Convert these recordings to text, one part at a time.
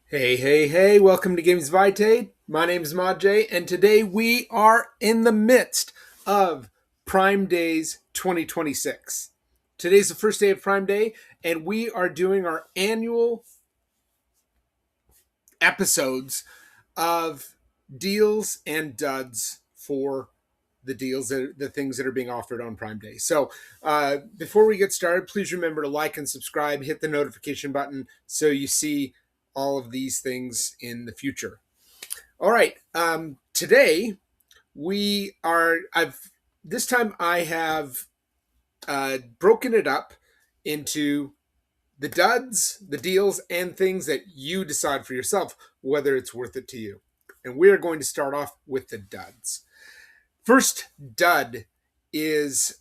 Hey, hey, hey, welcome to Games Vitae. My name is Majay, and today we are in the midst of Prime Days 2026. Today's the first day of Prime Day, and we are doing our annual episodes of deals and duds for the things that are being offered on Prime Day. So, before we get started, please remember to like and subscribe, hit the notification button so you see all of these things in the future. All right. Today we are. I've this time I have broken it up into the duds, the deals, and things that you decide for yourself whether it's worth it to you. And we're going to start off with the duds. First dud is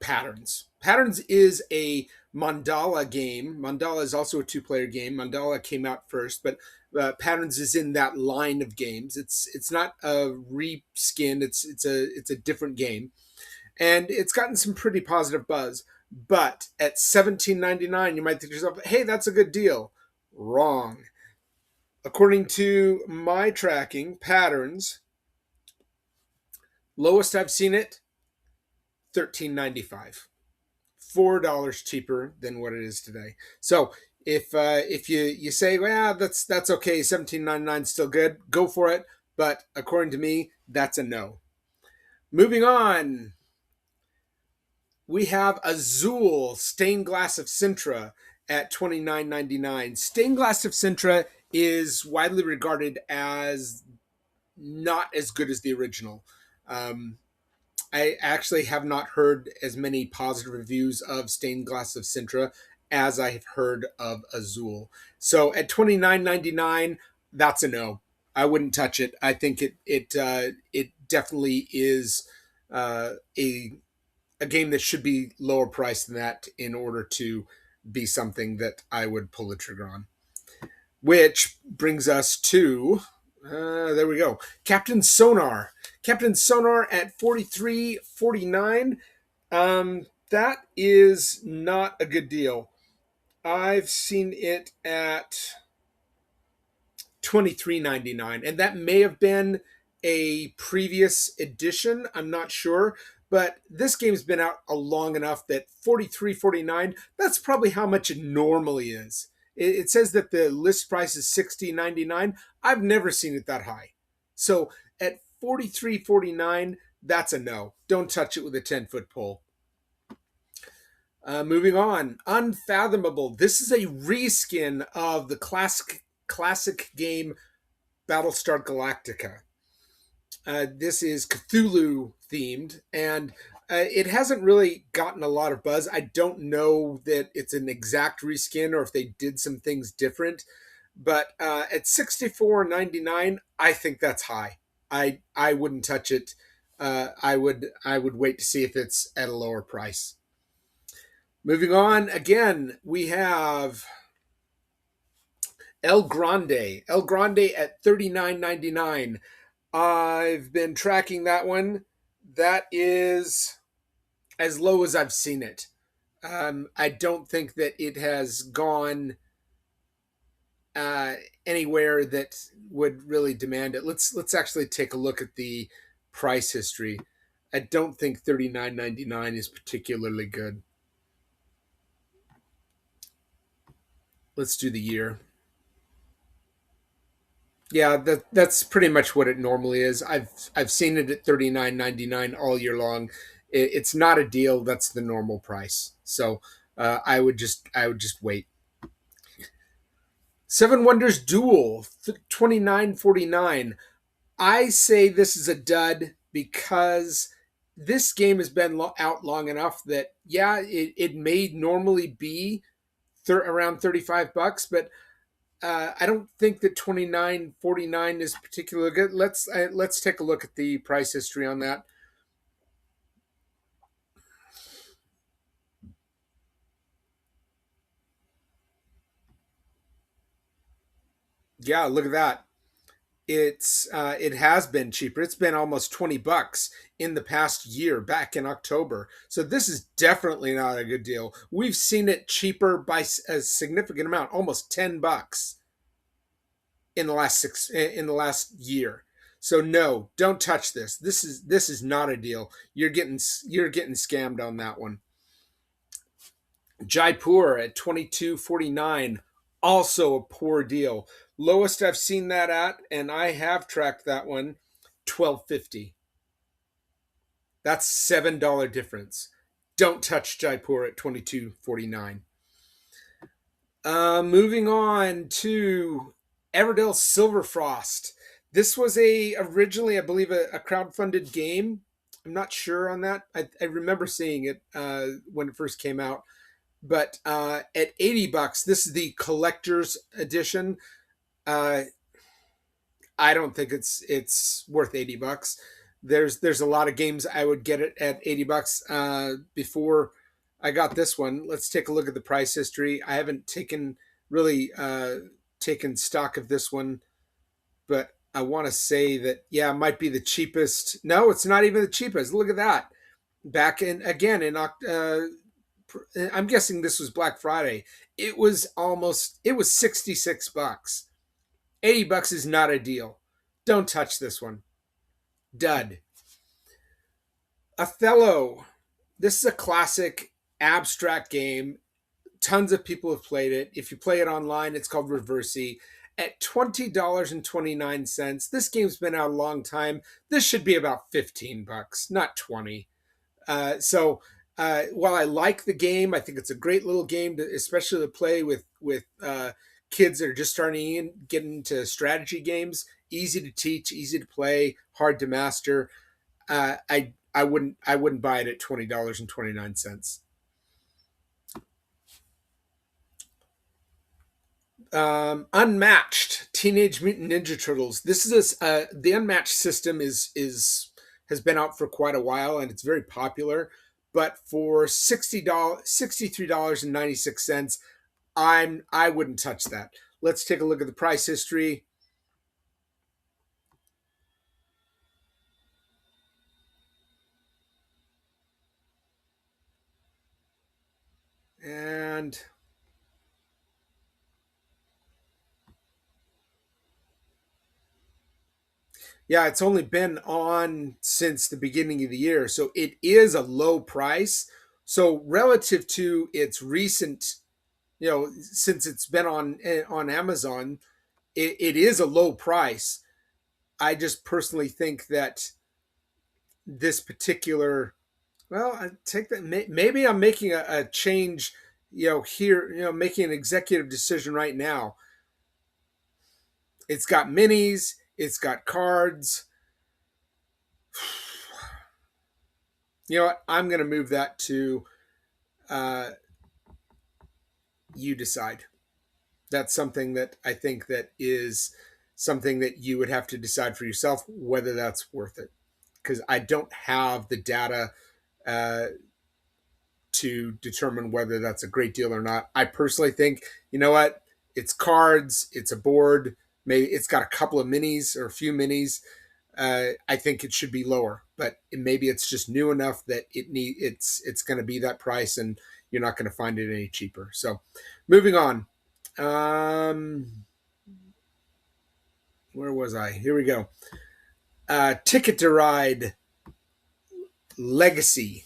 Patterns. Patterns is a Mandala game. Mandala is also a two-player game. Mandala came out first, but Patterns is in that line of games. It's not a reskin. It's a different game, and it's gotten some pretty positive buzz. But at $17.99, you might think to yourself, "Hey, that's a good deal." Wrong. According to my tracking, Patterns lowest I've seen it, $13.95. $4 cheaper than what it is today. So if you say, well, that's okay, 17.99 is still good, go for it. But according to me, that's a no. Moving on, we have Azul Stained Glass of Sintra at $29.99. Stained Glass of Sintra is widely regarded as not as good as the original. I actually have not heard as many positive reviews of Stained Glass of Sintra as I have heard of Azul. So at $29.99, that's a no. I wouldn't touch it. I think it definitely is a game that should be lower priced than that in order to be something that I would pull the trigger on. Which brings us to there we go. Captain Sonar. Captain Sonar at 43.49. That is not a good deal. I've seen it at 23.99, and that may have been a previous edition. I'm not sure, but this game's been out a long enough that 43.49. That's probably how much it normally is. It says that the list price is 60.99. I've never seen it that high. So at 43.49, that's a no. Don't touch it with a 10-foot pole. Moving on, Unfathomable. This is a reskin of the classic game Battlestar Galactica. This is Cthulhu themed, and it hasn't really gotten a lot of buzz. I don't know that it's an exact reskin or if they did some things different, but at $64.99, I think that's high. I wouldn't touch it. I would wait to see if it's at a lower price. Moving on, again, we have El Grande. El Grande at $39.99. I've been tracking that one. That is as low as I've seen it. I don't think that it has gone uh, anywhere that would really demand it. Let's actually take a look at the price history. I don't think $39.99 is particularly good. Let's do the year. Yeah, that's pretty much what it normally is. I've seen it at $39.99 all year long. It's not a deal. That's the normal price. So I would just wait. Seven Wonders Duel, $29.49. I say this is a dud because this game has been out long enough that yeah, it may normally be around $35, but I don't think that 29.49 is particularly good. Let's take a look at the price history on that. Yeah, look at that. it has been cheaper. It's been almost $20 in the past year, back in October. So this is definitely not a good deal. We've seen it cheaper by a significant amount, almost $10 in the last year. So no, don't touch this. This is not a deal. You're getting scammed on that one. Jaipur at 22.49, also a poor deal. Lowest I've seen that at, and I have tracked that one, 12.50. That's $7 difference. Don't touch Jaipur at 22.49. Moving on to Everdell Silverfrost. This was originally, I believe, a crowdfunded game. I'm not sure on that. I remember seeing it when it first came out. But at $80, this is the collector's edition. Uh, I don't think it's worth $80. There's a lot of games I would get it at $80 before I got this one. Let's take a look at the price history. I haven't really taken stock of this one, but I want to say that it might be the cheapest. No, it's not even the cheapest. Look at that. Back in again in I'm guessing this was Black Friday. It was $66. $80 is not a deal. Don't touch this one. Dud. Othello. This is a classic abstract game. Tons of people have played it. If you play it online, it's called Reversi. At $20.29. This game's been out a long time. This should be about $15, not 20. While I like the game, I think it's a great little game, especially to play with kids that are just starting get into strategy games. Easy to teach, easy to play, hard to master. I wouldn't buy it at $20.29. Unmatched Teenage Mutant Ninja Turtles. This is the Unmatched system has been out for quite a while, and it's very popular. But for $63.96, I wouldn't touch that. Let's take a look at the price history. And it's only been on since the beginning of the year, so it is a low price. So relative to its recent, since it's been on Amazon, it is a low price. I just personally think that this particular, I take that. Maybe I'm making a change, here, making an executive decision right now. It's got minis, it's got cards. You know what? I'm going to move that to you decide. That's something that I think that is something that you would have to decide for yourself whether that's worth it. Because I don't have the data to determine whether that's a great deal or not. I personally think, you know what? It's cards, it's a board, maybe it's got a couple of minis or a few minis. I think it should be lower, but maybe it's just new enough that it's going to be that price, and you're not going to find it any cheaper. So, moving on. Where was I? Here we go. Ticket to Ride Legacy.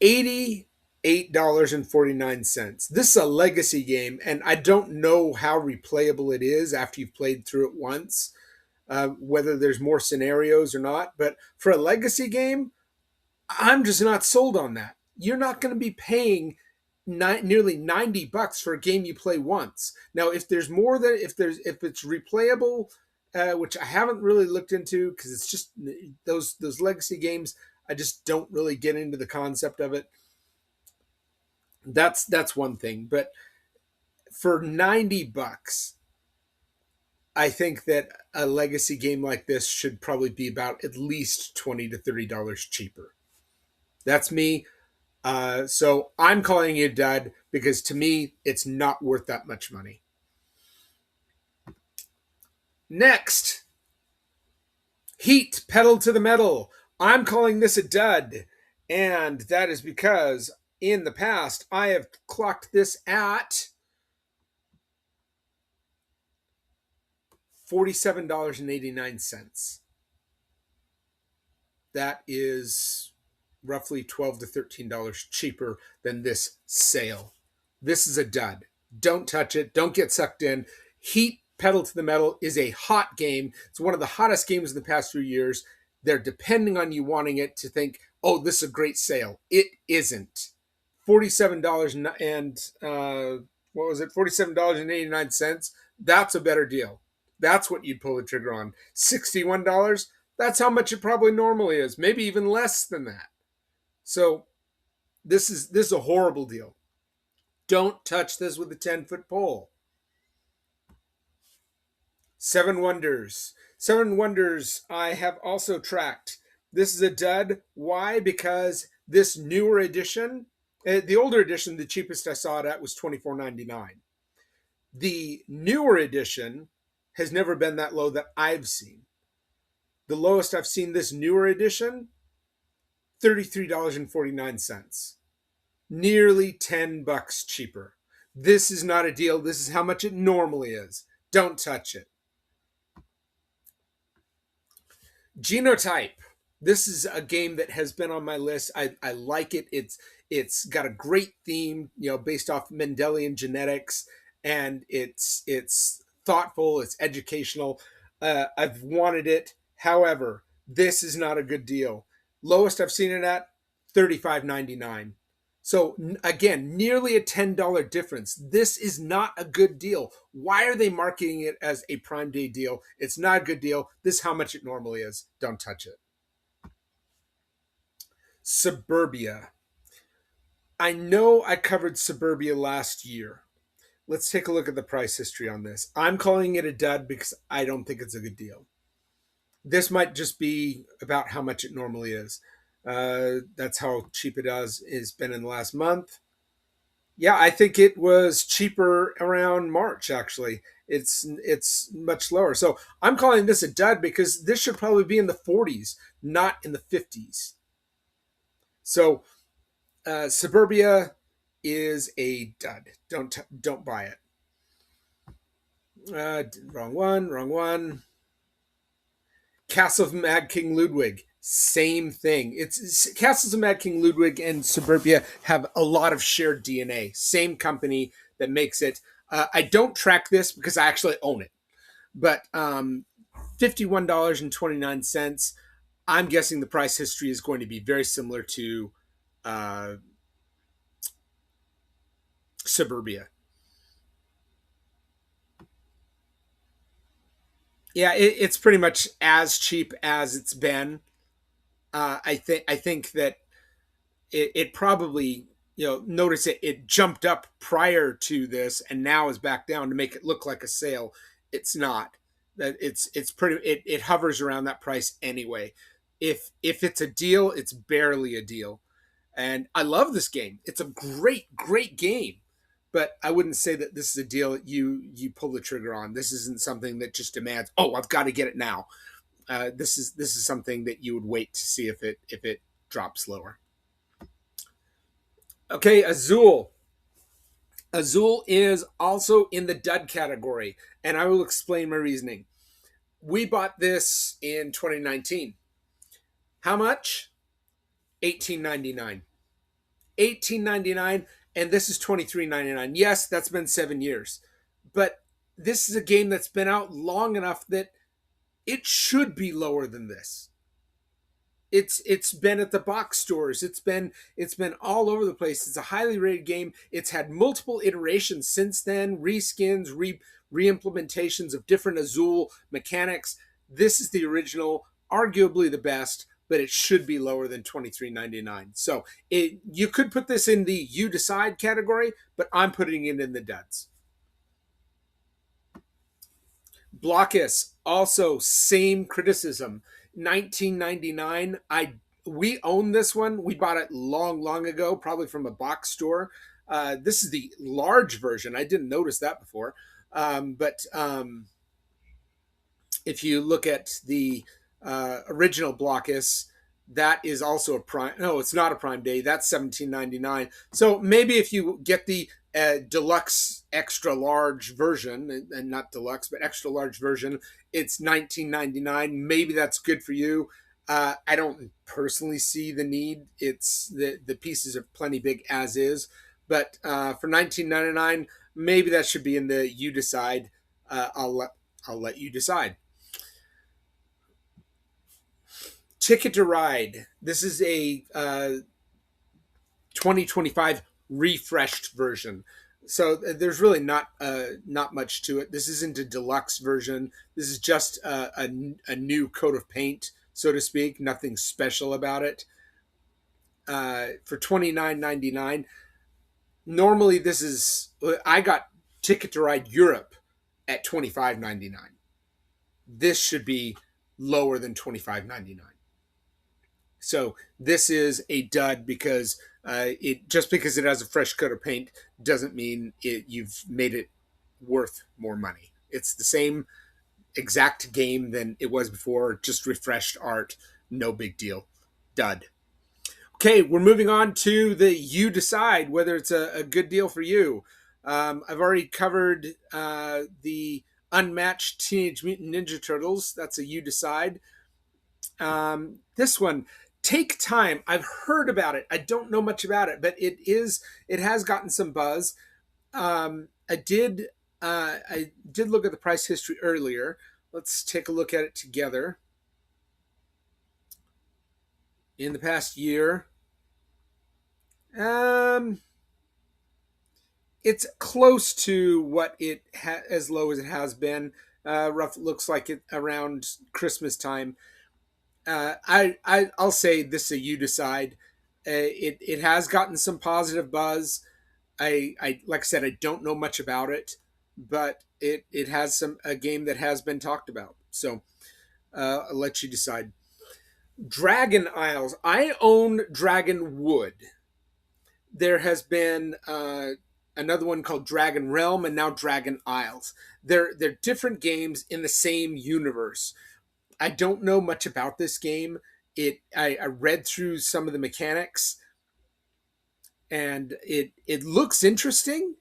$88.49. This is a legacy game, and I don't know how replayable it is after you've played through it once. Whether there's more scenarios or not. But for a legacy game, I'm just not sold on that. You're not going to be paying nearly $90 for a game you play once. Now, if there's more than if it's replayable, which I haven't really looked into because it's just those legacy games, I just don't really get into the concept of it. That's one thing, but for $90. I think that a legacy game like this should probably be about at least $20 to $30 cheaper. That's me. So I'm calling it dud because to me, it's not worth that much money. Next, Heat, Pedal to the Metal. I'm calling this a dud. And that is because in the past, I have clocked this at $47.89. That is roughly $12 to $13 cheaper than this sale. This is a dud. Don't touch it. Don't get sucked in. Heat, Pedal to the Metal is a hot game. It's one of the hottest games in the past few years. They're depending on you wanting it to think, oh, this is a great sale. It isn't. $47 and what was it? $47.89. That's a better deal. That's what you'd pull the trigger on. $61. That's how much it probably normally is. Maybe even less than that. So this is a horrible deal. Don't touch this with a 10-foot pole. Seven Wonders. Seven Wonders I have also tracked. This is a dud. Why? Because this newer edition, the older edition, the cheapest I saw it at was $24.99. The newer edition has never been that low that I've seen. The lowest I've seen this newer edition, $33.49. Nearly $10 cheaper. This is not a deal. This is how much it normally is. Don't touch it. Genotype. This is a game that has been on my list. I like it. It's got a great theme, based off Mendelian genetics, and it's thoughtful. It's educational. I've wanted it. However, this is not a good deal. Lowest I've seen it at $35.99. So again, nearly a $10 difference. This is not a good deal. Why are they marketing it as a Prime Day deal? It's not a good deal. This is how much it normally is. Don't touch it. Suburbia. I know I covered Suburbia last year. Let's take a look at the price history on this. I'm calling it a dud because I don't think it's a good deal. This might just be about how much it normally is. That's how cheap it has been in the last month. Yeah, I think it was cheaper around March. Actually, it's much lower. So I'm calling this a dud because this should probably be in the 40s, not in the 50s. So Suburbia is a dud. Don't buy it. Wrong one. Castle of Mad King Ludwig. Same thing. It's Castles of Mad King Ludwig and Suburbia have a lot of shared DNA. Same company that makes it. I don't track this because I actually own it. But $51.29. I'm guessing the price history is going to be very similar to Suburbia. Yeah, it's pretty much as cheap as it's been. I think that it probably notice it jumped up prior to this and now is back down to make it look like a sale. It's not. That it's pretty. It hovers around that price anyway. If it's a deal, it's barely a deal. And I love this game. It's a great game. But I wouldn't say that this is a deal that you pull the trigger on. This isn't something that just demands, oh, I've got to get it now. This is something that you would wait to see if it drops lower. Okay, Azul. Azul is also in the dud category, and I will explain my reasoning. We bought this in 2019. How much? $18.99. $18.99, and this is $23.99. Yes, that's been 7 years, but this is a game that's been out long enough that it should be lower than this. It's been at the box stores. It's been all over the place. It's a highly rated game. It's had multiple iterations since then, reskins, re-implementations of different Azul mechanics. This is the original, arguably the best, but it should be lower than $23.99. So you could put this in the you decide category, but I'm putting it in the duds. Blokus, also same criticism. 1999. We own this one. We bought it long ago, probably from a box store. This is the large version. I didn't notice that before. But If you look at the original Blokus, that is also a prime. No, it's not a prime day. That's $17.99. So maybe if you get the deluxe extra large version, and not deluxe but extra large version, it's $19.99. Maybe that's good for you. I don't personally see the need. It's the pieces are plenty big as is, but for $19.99, maybe that should be in the you decide. I'll let you decide. Ticket to Ride. This is a 2025 refreshed version. So there's really not much to it. This isn't a deluxe version. This is just a new coat of paint, so to speak. Nothing special about it. For $29.99. Normally, this is I got Ticket to Ride Europe at $25.99. This should be lower than $25.99. So this is a dud because it just because it has a fresh coat of paint doesn't mean you've made it worth more money. It's the same exact game than it was before, just refreshed art. No big deal. Dud. Okay, we're moving on to the you decide whether it's a good deal for you. I've already covered the Unmatched Teenage Mutant Ninja Turtles. That's a you decide. This one, Take Time. I've heard about it. I don't know much about it, but it has gotten some buzz. I did look at the price history earlier. Let's take a look at it together. In the past year, it's close to what it as low as it has been. Rough looks like it around Christmas time. I'll say this is a you decide. It has gotten some positive buzz. I like I said, I don't know much about it, but it has a game that has been talked about. So I'll let you decide. Dragon Isles. I own Dragon Wood. There has been another one called Dragon Realm and now Dragon Isles. They're different games in the same universe. I don't know much about this game. I read through some of the mechanics, and it looks interesting.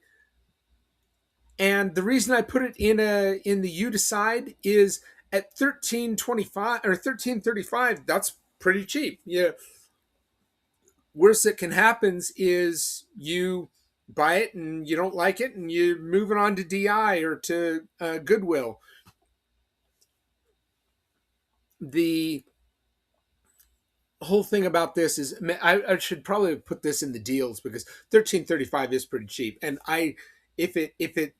And the reason I put it in the you decide is at $13.25 or $13.35. That's pretty cheap. Yeah. Worst that can happen is you buy it and you don't like it, and you move it on to DI or to Goodwill. The whole thing about this is I should probably put this in the deals because $13.35 is pretty cheap, and if it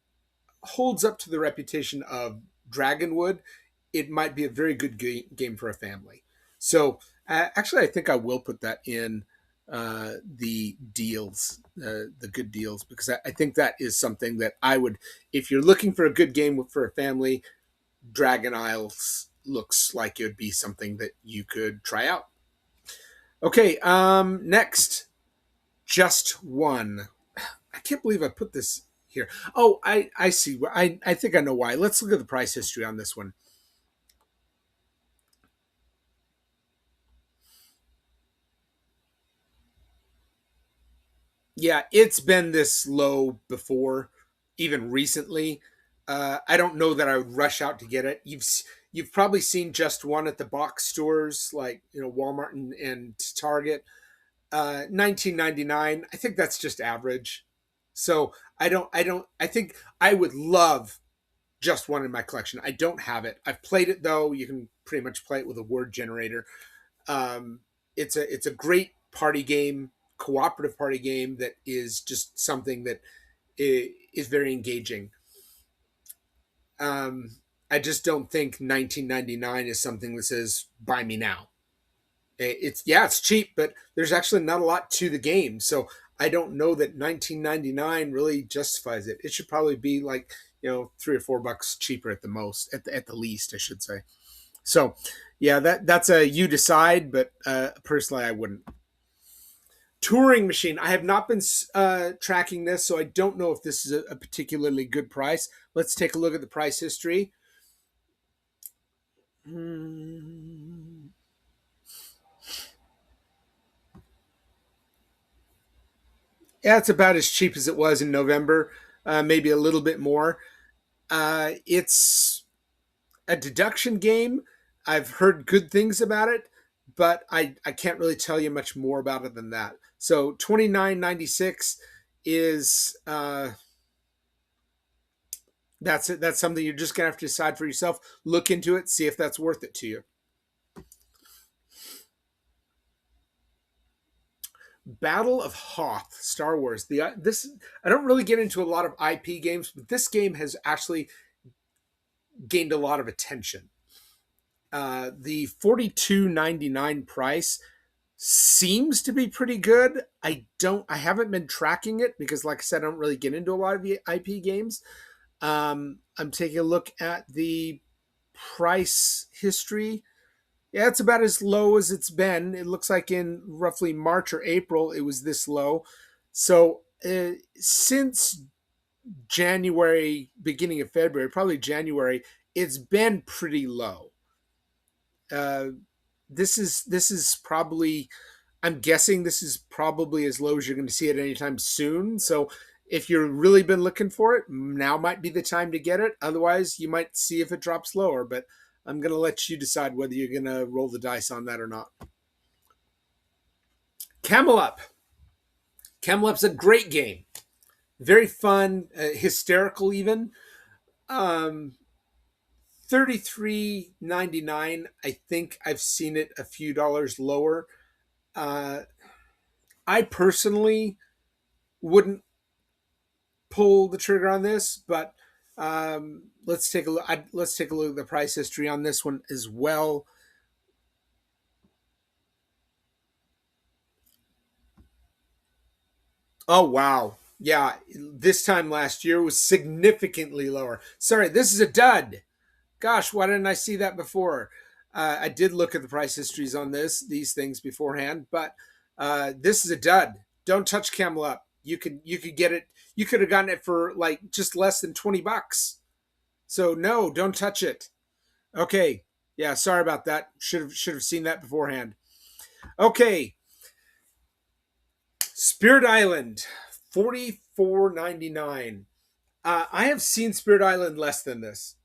holds up to the reputation of Dragonwood, it might be a very good game for a family. So actually, I think I will put that in the deals, the good deals, because I think that is something that I would, if you're looking for a good game for a family, Dragon Isles looks like it would be something that you could try out. Okay, next, Just One. I can't believe I put this here. Oh, I see. I think I know why. Let's look at the price history on this one. Yeah, it's been this low before, even recently. I don't know that I would rush out to get it. You've probably seen Just One at the box stores like Walmart and Target. 1999. I think that's just average. So I think I would love Just One in my collection. I don't have it. I've played it though. You can pretty much play it with a word generator. Um, it's a great party game, cooperative party game that is just something that is very engaging. I just don't think 1999 is something that says buy me now. It's cheap, but there's actually not a lot to the game, so I don't know that 1999 really justifies it. It should probably be like $3 or $4 cheaper at the most, at the least, I should say. So, yeah, that's a you decide, but personally, I wouldn't. Turing Machine. I have not been tracking this, so I don't know if this is a particularly good price. Let's take a look at the price history. Hmm. Yeah, it's about as cheap as it was in November, maybe a little bit more. It's a deduction game. I've heard good things about it, but I can't really tell you much more about it than that. So 29.96 is that's it. That's something you're just gonna have to decide for yourself. Look into it, see if that's worth it to you. Battle of Hoth, Star Wars. The this I don't really get into a lot of IP games, but this game has actually gained a lot of attention. The 42.99 price seems to be pretty good. I haven't been tracking it because, like I said, I don't really get into a lot of the IP games. I'm taking a look at the price history. Yeah, it's about as low as it's been. It looks like in roughly March or April it was this low. So since January, beginning of February, probably January, it's been pretty low. Uh, this is probably, I'm guessing this is probably as low as you're going to see it anytime soon. So if you've really been looking for it, now might be the time to get it. Otherwise, you might see if it drops lower. But I'm going to let you decide whether you're going to roll the dice on that or not. Camel Up. Camel Up's a great game. Very fun, hysterical even. Um, 33.99. I think I've seen it a few dollars lower. Uh, I personally wouldn't pull the trigger on this, but let's take a look. Let's take a look at the price history on this one as well. Oh wow, yeah, this time last year was significantly lower. Sorry, this is a dud. Gosh, why didn't I see that before? I did look at the price histories on these things beforehand, but this is a dud. Don't touch Camel Up. You could get it. You could have gotten it for like just less than $20. So no, don't touch it. Okay. Yeah, sorry about that. Should have seen that beforehand. Okay. Spirit Island, 44.99. I have seen Spirit Island less than this.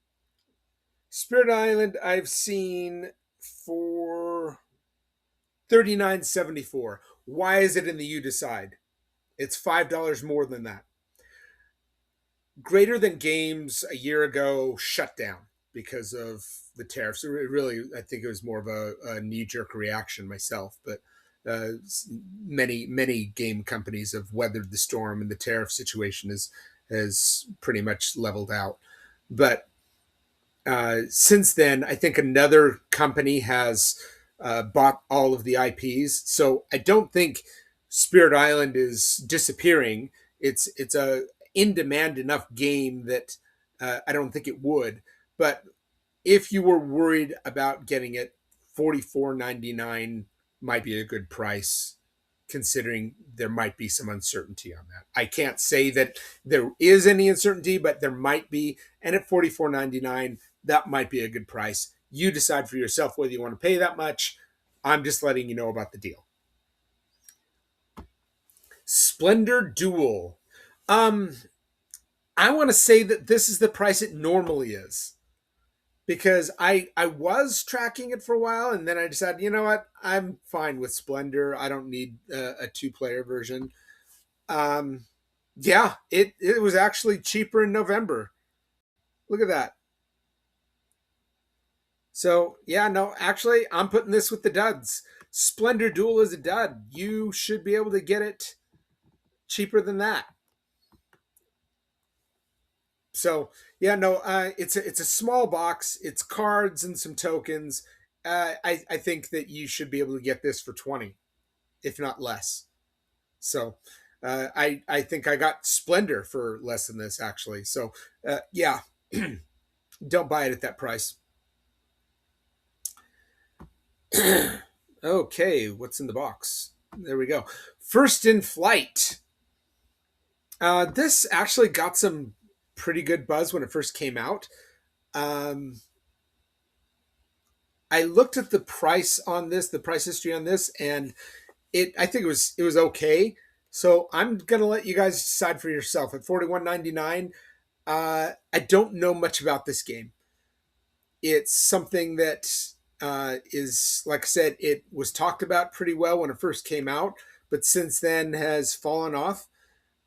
Spirit Island I've seen for 39.74. Why is it in the You Decide? It's $5 more than that. Greater Than Games a year ago shut down because of the tariffs. It really, I think it was more of a knee jerk reaction myself, but uh, many game companies have weathered the storm, and the tariff situation has pretty much leveled out. But since then, I think another company has bought all of the IPs. So I don't think Spirit Island is disappearing. It's a in demand enough game that I don't think it would. But if you were worried about getting it, 44.99 might be a good price, considering there might be some uncertainty on that. I can't say that there is any uncertainty, but there might be. And at 44.99, that might be a good price. You decide for yourself whether you want to pay that much. I'm just letting you know about the deal. Splendor Duel. Um, I want to say that this is the price it normally is, because I was tracking it for a while, and then I decided, you know what, I'm fine with Splendor. I don't need a two-player version. Um, yeah, it was actually cheaper in November. Look at that. So yeah, no, actually, I'm putting this with the duds. Splendor Duel is a dud. You should be able to get it cheaper than that. So yeah, no, it's a small box. It's cards and some tokens. I think that you should be able to get this for 20, if not less. So I think I got Splendor for less than this actually. So yeah, don't buy it at that price. Okay, what's in the box? There we go. First in Flight. This actually got some pretty good buzz when it first came out. Um, I looked at the price on this, the price history on this, and I think it was okay. So I'm gonna let you guys decide for yourself. At $41.99, I don't know much about this game. It's something that is, like I said, it was talked about pretty well when it first came out, but since then has fallen off.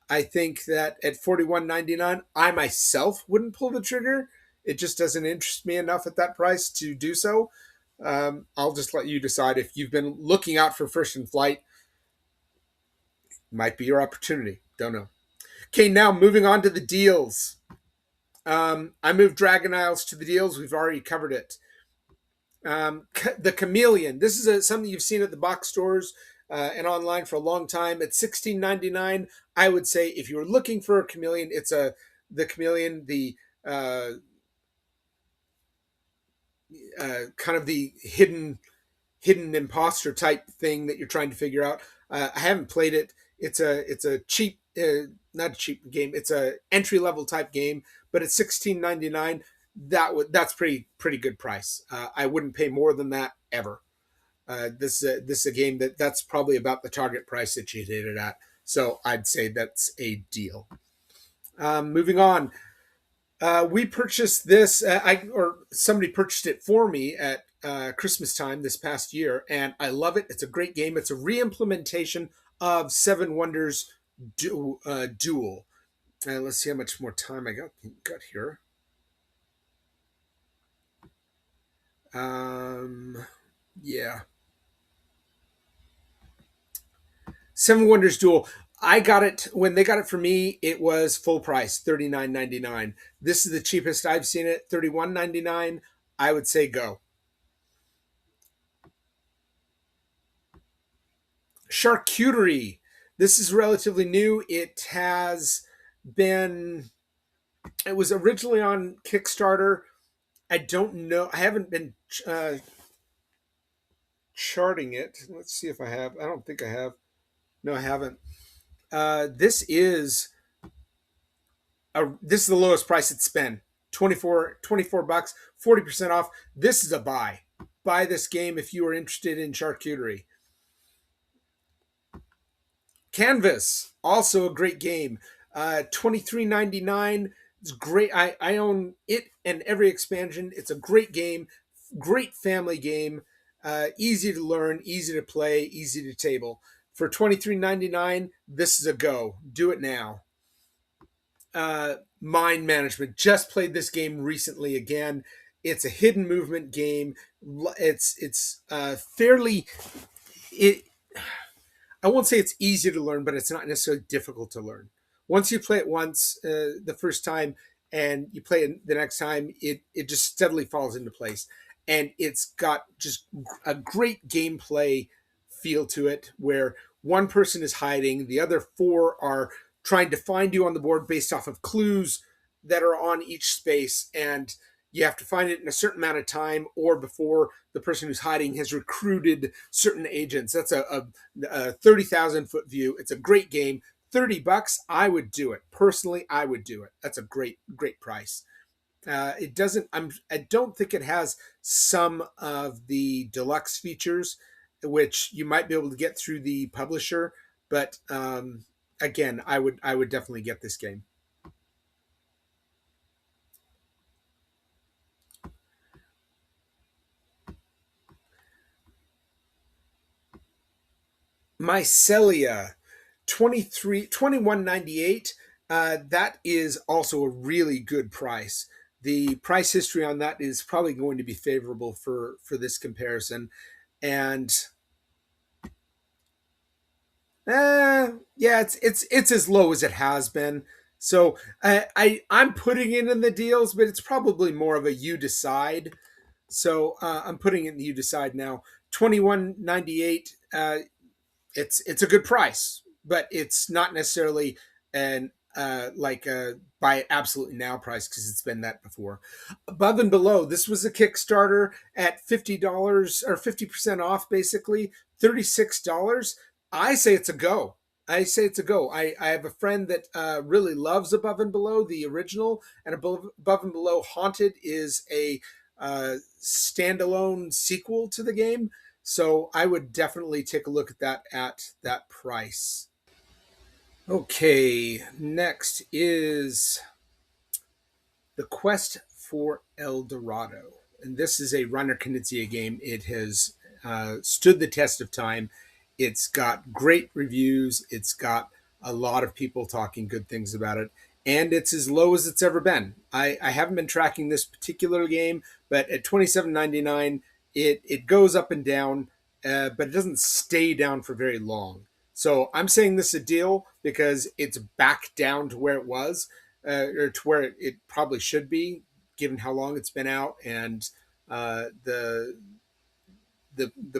I think that at $41.99, I myself wouldn't pull the trigger. It just doesn't interest me enough at that price to do so. I'll just let you decide. If you've been looking out for First in Flight, might be your opportunity. Don't know. Okay, now moving on to the deals. I moved Dragon Isles to the deals. We've already covered it. The Chameleon. This is something you've seen at the box stores and online for a long time. At $16.99, I would say if you were looking for a Chameleon, it's the Chameleon, the kind of the hidden imposter type thing that you're trying to figure out. I haven't played it. It's a cheap, not a cheap game. It's a entry level type game, but at $16.99, that's pretty good price. I wouldn't pay more than that ever. This is a game that's probably about the target price that you'd hit it at. So I'd say that's a deal. Moving on. We purchased this, or somebody purchased it for me at Christmas time this past year, and I love it. It's a great game. It's a re-implementation of Seven Wonders Duel. Let's see how much more time I got here. Yeah. Seven Wonders Duel. I got it when they got it for me. It was full price, $39.99. This is the cheapest I've seen it, $31.99. I would say go. Charcuterie. This is relatively new. It was originally on Kickstarter. I don't know. I haven't been charting it. Let's see if I have. I don't think I have. No, I haven't. This is the lowest price it's been. 24 bucks, 40% off. This is a buy. Buy this game if you are interested in charcuterie. Canvas, also a great game. $23.99. It's great. I own it and every expansion. It's a great game, great family game. Easy to learn, easy to play, easy to table. For $23.99, this is a go. Do it now. Mind Management. Just played this game recently again. It's a hidden movement game. It's fairly. I won't say it's easy to learn, but it's not necessarily difficult to learn. Once you play it once, the first time, and you play it the next time, it just steadily falls into place. And it's got just a great gameplay feel to it, where one person is hiding, the other four are trying to find you on the board based off of clues that are on each space, and you have to find it in a certain amount of time or before the person who's hiding has recruited certain agents. That's a 30,000 foot view. It's a great game. 30 bucks, I would do it. Personally, I would do it. That's a great price. I don't think it has some of the deluxe features, which you might be able to get through the publisher, but again, I would definitely get this game. Mycelia, $21.98. That is also a really good price. The price history on that is probably going to be favorable for this comparison, and yeah, it's as low as it has been. So I'm putting it in the deals, but it's probably more of a you decide. So I'm putting it in the you decide now. $21.98. It's a good price, but it's not necessarily an like a buy absolutely now price, because it's been that before. Above and Below, this was a Kickstarter at $50 or 50% off, basically $36. I say it's a go. I have a friend that really loves Above and Below, the original, and Above and Below Haunted is a standalone sequel to the game. So I would definitely take a look at that price. Okay, next is The Quest for El Dorado. And this is a Rainer Knizia game. It has stood the test of time. It's got great reviews. It's got a lot of people talking good things about it. And it's as low as it's ever been. I haven't been tracking this particular game, but at $27.99, it goes up and down, but it doesn't stay down for very long. So I'm saying this is a deal because it's back down to where it was, or to where it probably should be, given how long it's been out and the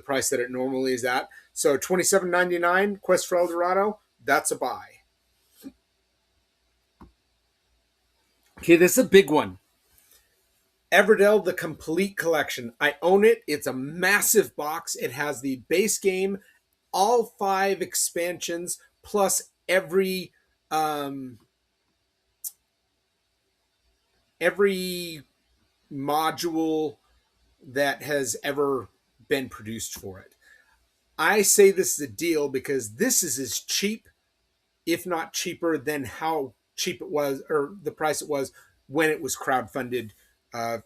price that it normally is at. So $27.99, Quest for El Dorado, that's a buy. Okay, this is a big one. Everdell, the complete collection. I own it. It's a massive box. It has the base game, all 5 expansions, plus every module that has ever been produced for it. I say this is a deal because this is as cheap, if not cheaper, than how cheap it was, or the price it was when it was crowdfunded 4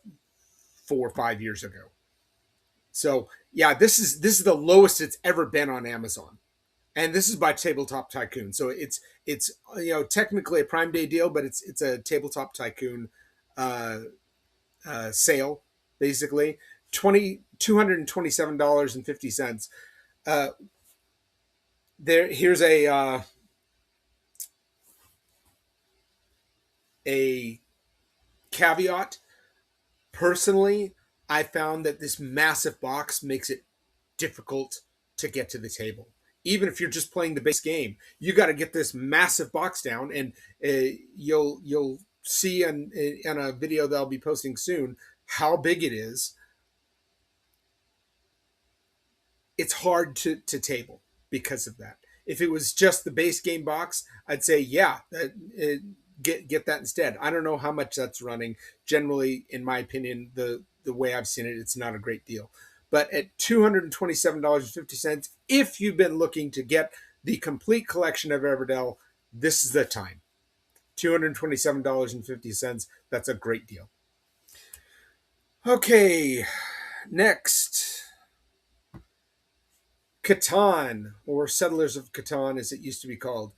or 5 years ago. So yeah, this is the lowest it's ever been on Amazon, and this is by Tabletop Tycoon. So it's technically a Prime Day deal, but it's a Tabletop Tycoon sale basically. $227.50. Here's a caveat. Personally, I found that this massive box makes it difficult to get to the table. Even if you're just playing the base game, you got to get this massive box down, and you'll see on a video that I'll be posting soon how big it is. It's hard to table because of that. If it was just the base game box, I'd say get that instead. I don't know how much that's running. Generally, in my opinion, the way I've seen it, it's not a great deal. But at $227.50, if you've been looking to get the complete collection of Everdell, this is the time. $227.50. That's a great deal. Okay, next. Catan, or Settlers of Catan as it used to be called.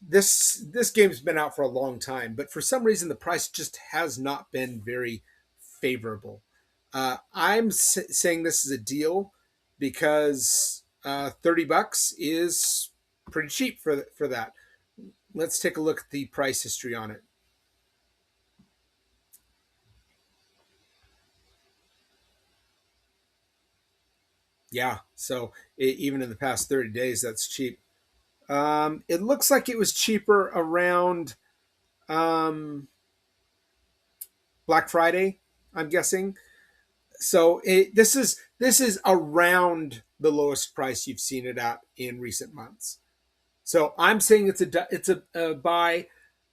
This game's been out for a long time, but for some reason the price just has not been very favorable. I'm saying this is a deal because $30 is pretty cheap for that. Let's take a look at the price history on it. Yeah, so even in the past 30 days, that's cheap. It looks like it was cheaper around Black Friday, I'm guessing. So this is around the lowest price you've seen it at in recent months. So I'm saying it's a buy,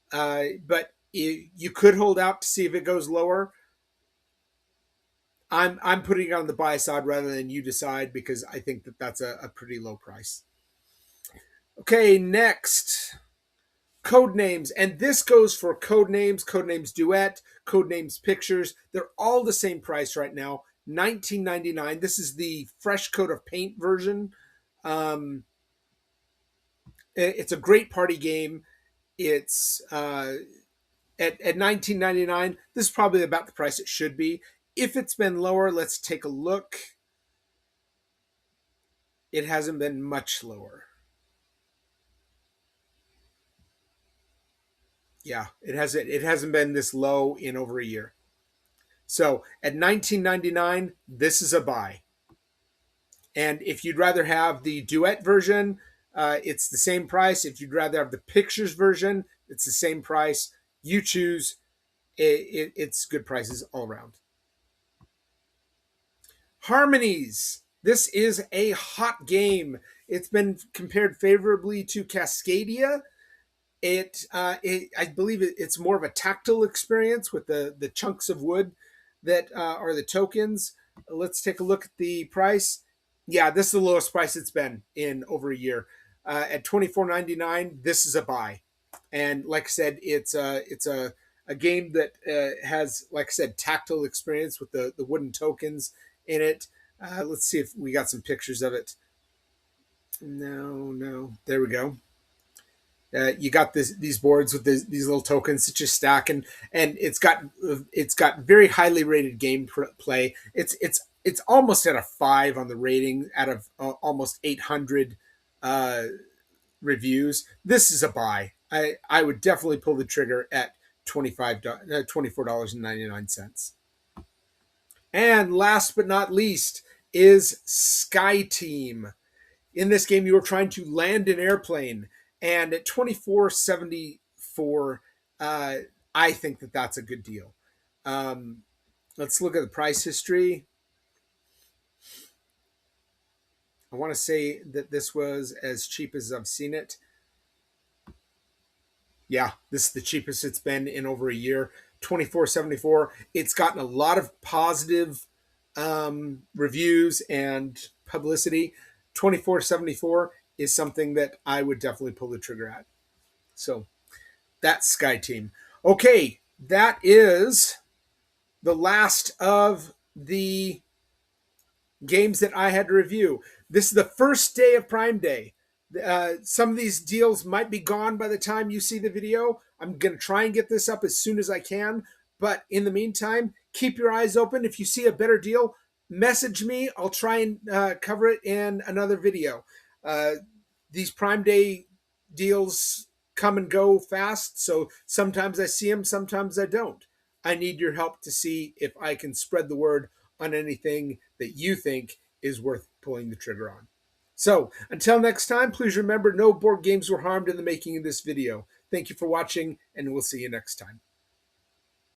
but you could hold out to see if it goes lower. I'm putting it on the buy side rather than you decide, because I think that that's a pretty low price. Okay, next. Codenames, and this goes for Codenames, Codenames Duet, Codenames Pictures. They're all the same price right now, $19.99. This is the fresh coat of paint version. It's a great party game. It's at $19.99. This is probably about the price it should be. If it's been lower, let's take a look. It hasn't been much lower. Yeah, it hasn't been this low in over a year. So at $19.99, this is a buy. And if you'd rather have the duet version, it's the same price. If you'd rather have the pictures version, it's the same price. You choose. It's good prices all around. Harmonies. This is a hot game. It's been compared favorably to Cascadia. I believe it's more of a tactile experience with the chunks of wood that are the tokens. Let's take a look at the price. Yeah, this is the lowest price it's been in over a year. At $24.99, this is a buy. And like I said, it's a game that has, like I said, tactile experience with the wooden tokens in it. Let's see if we got some pictures of it. No, there we go. You got these boards with these little tokens that you stack, and it's got very highly rated game play. It's almost at a 5 on the rating out of almost 800 reviews. This is a buy. I would definitely pull the trigger at $24.99. And last but not least is Skyteam. In this game, you are trying to land an airplane, and at $24.74, I think that that's a good deal. Let's look at the price history. I want to say that this was as cheap as I've seen it. Yeah, this is the cheapest it's been in over a year. $24.74. It's gotten a lot of positive reviews and publicity. $24.74 is something that I would definitely pull the trigger at. So that's Skyteam. Okay, that is the last of the games that I had to review. This is the first day of Prime Day. Some of these deals might be gone by the time you see the video. I'm going to try and get this up as soon as I can. But in the meantime, keep your eyes open. If you see a better deal, message me. I'll try and cover it in another video. These Prime Day deals come and go fast. So sometimes I see them, sometimes I don't. I need your help to see if I can spread the word on anything that you think is worth pulling the trigger on. So, until next time, please remember no board games were harmed in the making of this video. Thank you for watching, and we'll see you next time.